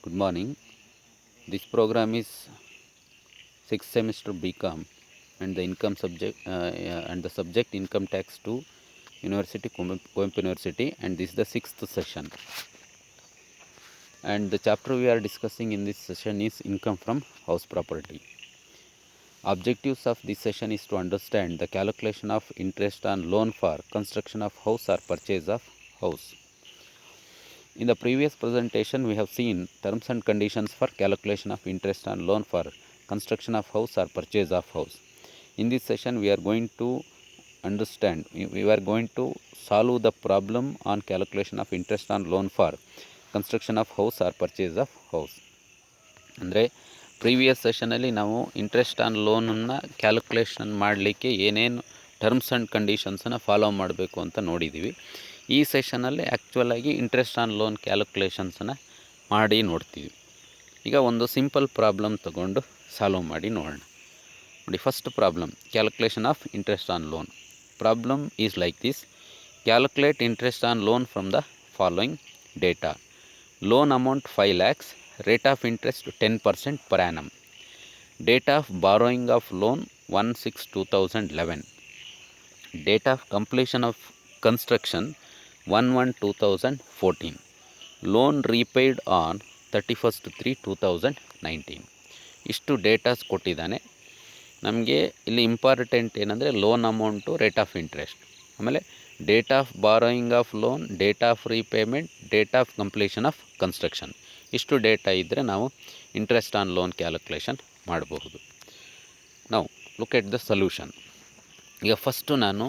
Good morning. This program is 6th semester BCom and the income subject and the subject income tax to University Coimbatore University, and this is the 6th session. And the chapter we are discussing in this session is income from house property. Objectives of this session is to understand the calculation of interest on loan for construction of house or purchase of house. In the previous presentation, we have seen terms and conditions for calculation of interest on loan for construction of house or purchase of house. In this session, we are going to solve the problem on calculation of interest on loan for construction of house or purchase of house. ಅಂದರೆ previous ಸೆಷನಲ್ಲಿ ನಾವು interest on ಲೋನನ್ನು calculation ಮಾಡಲಿಕ್ಕೆ ಏನೇನು terms and ಕಂಡೀಷನ್ಸನ್ನು follow ಮಾಡಬೇಕು ಅಂತ ನೋಡಿದ್ದೀವಿ. ಈ ಸೆಷನಲ್ಲಿ ಆ್ಯಕ್ಚುಲಾಗಿ interest on loan ಕ್ಯಾಲ್ಕುಲೇಷನ್ಸನ್ನು ಮಾಡಿ ನೋಡ್ತೀವಿ. ಈಗ ಒಂದು ಸಿಂಪಲ್ ಪ್ರಾಬ್ಲಮ್ ತಗೊಂಡು ಸಾಲ್ವ್ ಮಾಡಿ ನೋಡೋಣ. ನೋಡಿ, first problem, calculation of interest on loan. Problem is like this: calculate interest on loan from the following data. Loan amount 5 lakhs, rate of interest 10% per annum. Date of borrowing of loan 1/6/2011. Date of completion of construction 1/1/2014. Loan repaid on 31/3/2019. ಇಷ್ಟು datas ಕೊಟ್ಟಿದ್ದಾನೆ. ನಮಗೆ ಇಲ್ಲಿ important ಏನಂದರೆ loan amount, rate of interest, ಆಮೇಲೆ date of borrowing of loan, date of repayment, date of completion of construction. ಇಷ್ಟು data ಇದ್ದರೆ ನಾವು interest on loan calculation ಮಾಡಬಹುದು. ನಾವು ಲುಕ್ ಎಟ್ ದ ಸೊಲ್ಯೂಷನ್. ಈಗ ಫಸ್ಟು ನಾನು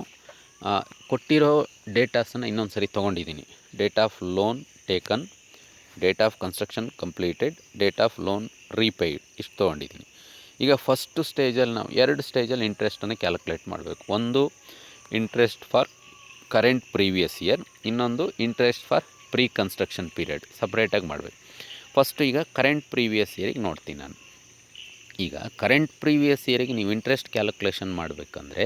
ಕೊಟ್ಟಿರೋ ಡೇಟಾಸನ್ನು ಇನ್ನೊಂದು ಸರಿ ತೊಗೊಂಡಿದ್ದೀನಿ. Date of loan taken, date of construction completed, date of loan repaid, ಇಷ್ಟು ತೊಗೊಂಡಿದ್ದೀನಿ. ಈಗ ಫಸ್ಟು ಸ್ಟೇಜಲ್ಲಿ ನಾವು 2 ಸ್ಟೇಜಲ್ಲಿ ಇಂಟ್ರೆಸ್ಟನ್ನು ಕ್ಯಾಲ್ಕುಲೇಟ್ ಮಾಡಬೇಕು. ಒಂದು interest for current previous year, ಇನ್ನೊಂದು interest for pre construction period, ಸಪ್ರೇಟಾಗಿ ಮಾಡಬೇಕು. ಫಸ್ಟು ಈಗ ಕರೆಂಟ್ ಪ್ರೀವಿಯಸ್ ಇಯರಿಗೆ ನೋಡ್ತೀನಿ ನಾನು. ಈಗ ಕರೆಂಟ್ ಪ್ರೀವಿಯಸ್ ಇಯರಿಗೆ ನೀವು ಇಂಟ್ರೆಸ್ಟ್ ಕ್ಯಾಲ್ಕುಲೇಷನ್ ಮಾಡಬೇಕಂದ್ರೆ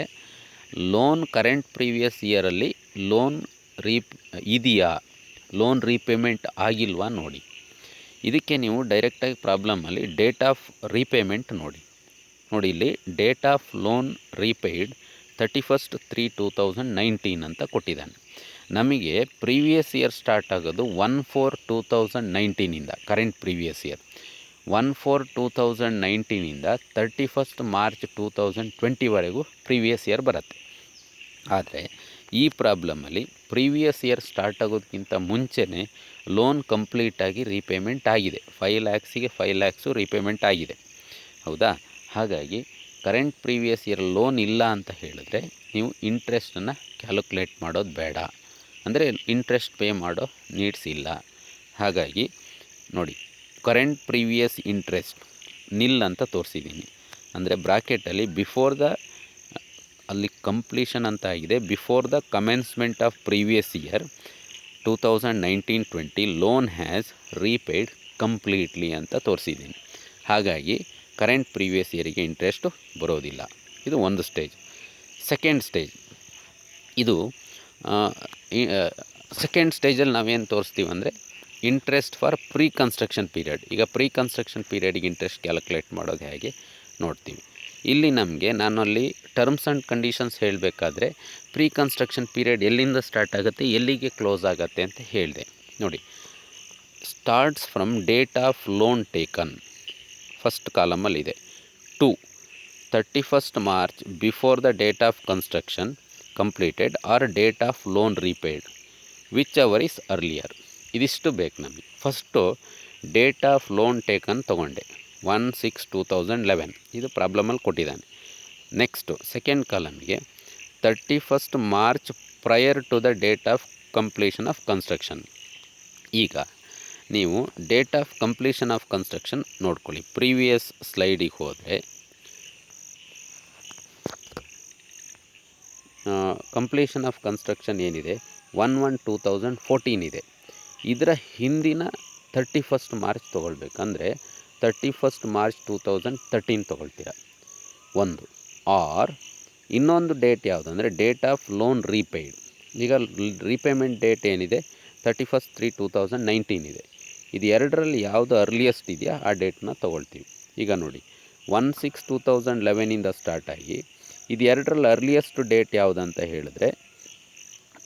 ಲೋನ್ ಕರೆಂಟ್ ಪ್ರೀವಿಯಸ್ ಇಯರಲ್ಲಿ ಲೋನ್ ಇದೆಯಾ, ಲೋನ್ ರೀಪೇಮೆಂಟ್ ಆಗಿಲ್ವಾ ನೋಡಿ. ಇದಕ್ಕೆ ನೀವು ಡೈರೆಕ್ಟಾಗಿ ಪ್ರಾಬ್ಲಮಲ್ಲಿ ಡೇಟ್ ಆಫ್ ರೀಪೇಮೆಂಟ್ ನೋಡಿ ಇಲ್ಲಿ ಡೇಟ್ ಆಫ್ ಲೋನ್ ರೀಪೇಯ್ಡ್ 31/3/2019 ಅಂತ ಕೊಟ್ಟಿದ್ದಾನೆ. ನಮಗೆ ಪ್ರೀವಿಯಸ್ ಇಯರ್ ಸ್ಟಾರ್ಟ್ ಆಗೋದು 1/4/2019ಇಂದ. ಕರೆಂಟ್ ಪ್ರೀವಿಯಸ್ ಇಯರ್ 1/4/2019ಇಂದ 31 March 2020ವರೆಗೂ ಪ್ರೀವಿಯಸ್ ಇಯರ್ ಬರುತ್ತೆ. ಆದರೆ ಈ ಪ್ರಾಬ್ಲಮಲ್ಲಿ ಪ್ರೀವಿಯಸ್ ಇಯರ್ ಸ್ಟಾರ್ಟ್ ಆಗೋದಕ್ಕಿಂತ ಮುಂಚೆನೇ ಲೋನ್ ಕಂಪ್ಲೀಟಾಗಿ ರೀಪೇಮೆಂಟ್ ಆಗಿದೆ. 5 lakhsಗೆ 5 lakhs ರೀಪೇಮೆಂಟ್ ಆಗಿದೆ, ಹೌದಾ? ಹಾಗಾಗಿ ಕರೆಂಟ್ ಪ್ರೀವಿಯಸ್ ಇಯರ್ ಲೋನ್ ಇಲ್ಲ ಅಂತ ಹೇಳಿದ್ರೆ ನೀವು ಇಂಟ್ರೆಸ್ಟನ್ನು ಕ್ಯಾಲ್ಕುಲೇಟ್ ಮಾಡೋದು ಬೇಡ, ಅಂದರೆ ಇಂಟ್ರೆಸ್ಟ್ ಪೇ ಮಾಡೋ ನೀಡ್ಸ್ ಇಲ್ಲ. ಹಾಗಾಗಿ ನೋಡಿ, ಕರೆಂಟ್ ಪ್ರೀವಿಯಸ್ ಇಂಟ್ರೆಸ್ಟ್ ನಿಲ್ ಅಂತ ತೋರಿಸಿದ್ದೀನಿ. ಅಂದರೆ ಬ್ರಾಕೆಟಲ್ಲಿ ಬಿಫೋರ್ ದ, ಅಲ್ಲಿ ಕಂಪ್ಲೀಷನ್ ಅಂತ ಆಗಿದೆ, before the commencement of previous year 2019-20 loan has ರೀಪೇಯ್ಡ್ completely ಅಂತ ತೋರಿಸಿದ್ದೀನಿ. ಹಾಗಾಗಿ ಕರೆಂಟ್ ಪ್ರೀವಿಯಸ್ ಇಯರಿಗೆ ಇಂಟ್ರೆಸ್ಟು ಬರೋದಿಲ್ಲ. ಇದು ಒಂದು ಸ್ಟೇಜ್. ಸೆಕೆಂಡ್ ಸ್ಟೇಜ್, ಇದು ಸೆಕೆಂಡ್ ಸ್ಟೇಜಲ್ಲಿ ನಾವೇನು ತೋರಿಸ್ತೀವಿ ಅಂದರೆ interest for pre construction period. ಈಗ ಪ್ರೀ ಕನ್ಸ್ಟ್ರಕ್ಷನ್ ಪೀರಿಯಡಿಗೆ ಇಂಟ್ರೆಸ್ಟ್ ಕ್ಯಾಲ್ಕುಲೇಟ್ ಮಾಡೋದು ಹೇಗೆ ನೋಡ್ತೀವಿ. ಇಲ್ಲಿ ನಾನಲ್ಲಿ ಟರ್ಮ್ಸ್ ಆ್ಯಂಡ್ ಕಂಡೀಷನ್ಸ್ ಹೇಳಬೇಕಾದ್ರೆ ಪ್ರೀ ಕನ್ಸ್ಟ್ರಕ್ಷನ್ ಪೀರಿಯಡ್ ಎಲ್ಲಿಂದ ಸ್ಟಾರ್ಟ್ ಆಗುತ್ತೆ, ಎಲ್ಲಿಗೆ ಕ್ಲೋಸ್ ಆಗುತ್ತೆ ಅಂತ ಹೇಳಿದೆ. ನೋಡಿ, starts from date of loan taken, first ಕಾಲಮಲ್ಲಿದೆ, to 31 March before the date of construction completed or date of loan repaid, whichever is earlier. ಇದಿಷ್ಟು ಬೇಕು ನಮಗೆ. First date of loan taken ತೊಗೊಂಡೆ 1/6/2011, ಇದು ಪ್ರಾಬ್ಲಮಲ್ಲಿ ಕೊಟ್ಟಿದ್ದಾನೆ. ನೆಕ್ಸ್ಟು ಸೆಕೆಂಡ್ ಕಾಲಮ್ಗೆ 31 March prior to the date of completion of construction. ಈಗ ನೀವು date of completion of construction ನೋಡ್ಕೊಳ್ಳಿ. ಪ್ರೀವಿಯಸ್ ಸ್ಲೈಡಿಗೆ ಹೋದರೆ ಕಂಪ್ಲೀಷನ್ ಆಫ್ ಕನ್ಸ್ಟ್ರಕ್ಷನ್ ಏನಿದೆ 1/1/2014 ಇದೆ. ಇದರ ಹಿಂದಿನ 31 March ತೊಗೊಳ್ಬೇಕಂದ್ರೆ 31 March 2013 ತೊಗೊಳ್ತೀರ ಒಂದು. ಆರ್ ಇನ್ನೊಂದು ಡೇಟ್ ಯಾವುದು ಅಂದರೆ ಡೇಟ್ ಆಫ್ ಲೋನ್ ರೀಪೇಯ್ಡ್. ಈಗ ರೀಪೇಮೆಂಟ್ ಡೇಟ್ ಏನಿದೆ 31/3/2019 ಇದೆ. ಇದು ಎರಡರಲ್ಲಿ ಯಾವುದು ಅರ್ಲಿಯೆಸ್ಟ್ ಇದೆಯಾ ಆ ಡೇಟ್ನ ತೊಗೊಳ್ತೀವಿ. ಈಗ ನೋಡಿ 1/6/2011 ಸ್ಟಾರ್ಟ್ ಆಗಿ ಇದು ಎರಡರಲ್ಲಿ ಅರ್ಲಿಯೆಸ್ಟ್ ಡೇಟ್ ಯಾವುದಂತ ಹೇಳಿದ್ರೆ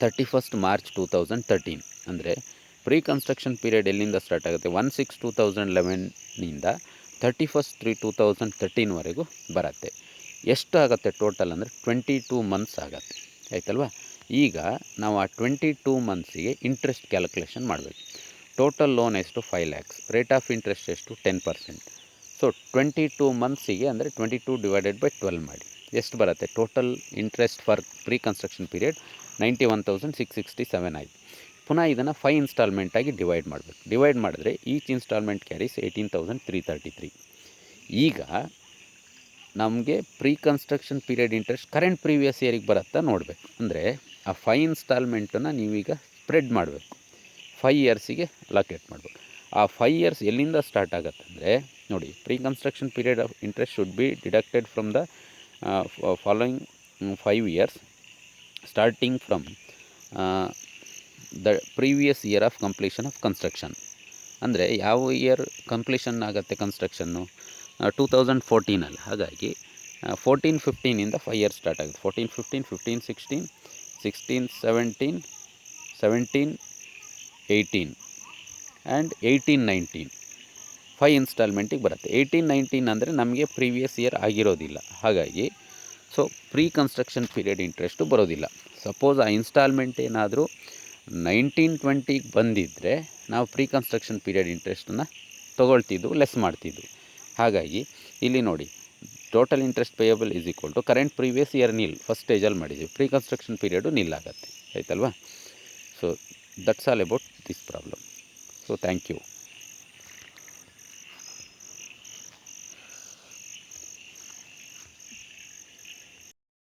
31 ಮಾರ್ಚ್ 2013. ಅಂದರೆ ಪ್ರೀ ಕನ್ಸ್ಟ್ರಕ್ಷನ್ ಪೀರಿಯಡ್ ಎಲ್ಲಿಂದ ಸ್ಟಾರ್ಟ್ ಆಗುತ್ತೆ 1/6/2011 31/3/2013ವರೆಗೂ ಬರುತ್ತೆ. ಎಷ್ಟು ಆಗುತ್ತೆ ಟೋಟಲ್ ಅಂದರೆ 22 ಮಂತ್ಸ್ ಆಗುತ್ತೆ, ಆಯ್ತಲ್ವಾ. ಈಗ ನಾವು ಆ 22 ಮಂತ್ಸಿಗೆ ಇಂಟ್ರೆಸ್ಟ್ ಕ್ಯಾಲ್ಕುಲೇಷನ್ ಮಾಡಬೇಕು. ಟೋಟಲ್ ಲೋನ್ ಎಷ್ಟು 5 lakhs, ರೇಟ್ ಆಫ್ ಇಂಟ್ರೆಸ್ಟ್ ಎಷ್ಟು 10%. ಸೊ 22 ಮಂತ್ಸಿಗೆ ಅಂದರೆ 22 ಡಿವೈಡೆಡ್ ಬೈ 12 ಮಾಡಿ ಎಷ್ಟು ಬರುತ್ತೆ total interest for pre construction period 91,667 ಆಯಿತು. ಪುನಃ ಇದನ್ನು 5 ಇನ್ಸ್ಟಾಲ್ಮೆಂಟಾಗಿ ಡಿವೈಡ್ ಮಾಡಬೇಕು. ಡಿವೈಡ್ ಮಾಡಿದ್ರೆ ಈಚ್ ಇನ್ಸ್ಟಾಲ್ಮೆಂಟ್ ಕ್ಯಾರೀಸ್ 18,333. ಈಗ ನಮಗೆ pre construction period interest current previous ಇಯರಿಗೆ ಬರುತ್ತಾ ನೋಡಬೇಕು. ಅಂದರೆ ಆ 5 ಇನ್ಸ್ಟಾಲ್ಮೆಂಟನ್ನು ನೀವೀಗ ಸ್ಪ್ರೆಡ್ ಮಾಡಬೇಕು, 5 ಇಯರ್ಸಿಗೆ ಅಲೋಕೇಟ್ ಮಾಡಬೇಕು. ಆ 5 ಇಯರ್ಸ್ ಎಲ್ಲಿಂದ ಸ್ಟಾರ್ಟ್ ಆಗುತ್ತೆ ಅಂದರೆ ನೋಡಿ, pre construction period of interest should be deducted from the following 5 years starting from the previous year of completion of construction. ಅಂದರೆ ಯಾವ ಇಯರ್ ಕಂಪ್ಲೀಷನ್ ಆಗುತ್ತೆ ಕನ್ಸ್ಟ್ರಕ್ಷನ್ನು 2014. ಹಾಗಾಗಿ 14-15 5 ಇಯರ್ಸ್ ಸ್ಟಾರ್ಟ್ ಆಗುತ್ತೆ. 14-15, 15-16, 16-17, 17-18 ಆ್ಯಂಡ್ 18-19 5 ಇನ್ಸ್ಟಾಲ್ಮೆಂಟಿಗೆ ಬರುತ್ತೆ. 18-19 ಅಂದರೆ ನಮಗೆ ಪ್ರೀವಿಯಸ್ ಇಯರ್ ಆಗಿರೋದಿಲ್ಲ, ಹಾಗಾಗಿ so pre construction period interest ಬರೋದಿಲ್ಲ. ಸಪೋಸ್ ಆ ಇನ್ಸ್ಟಾಲ್ಮೆಂಟ್ ಏನಾದರೂ 19-20ಗೆ ಬಂದಿದ್ದರೆ ನಾವು ಪ್ರೀ ಕನ್ಸ್ಟ್ರಕ್ಷನ್ ಪೀರಿಯಡ್ ಇಂಟ್ರೆಸ್ಟನ್ನು ತೊಗೊಳ್ತಿದ್ದು, ಲೆಸ್ ಮಾಡ್ತಿದ್ದು. ಹಾಗಾಗಿ ಇಲ್ಲಿ ನೋಡಿ, total interest payable is equal to current previous year nil, first ಸ್ಟೇಜಲ್ಲಿ ಮಾಡಿದ್ದೀವಿ, ಪ್ರೀ ಕನ್ಸ್ಟ್ರಕ್ಷನ್ ಪೀರಿಯಡು ನಿಲ್ ಆಗುತ್ತೆ, ಆಯ್ತಲ್ವಾ. So that's all about this problem. So thank you.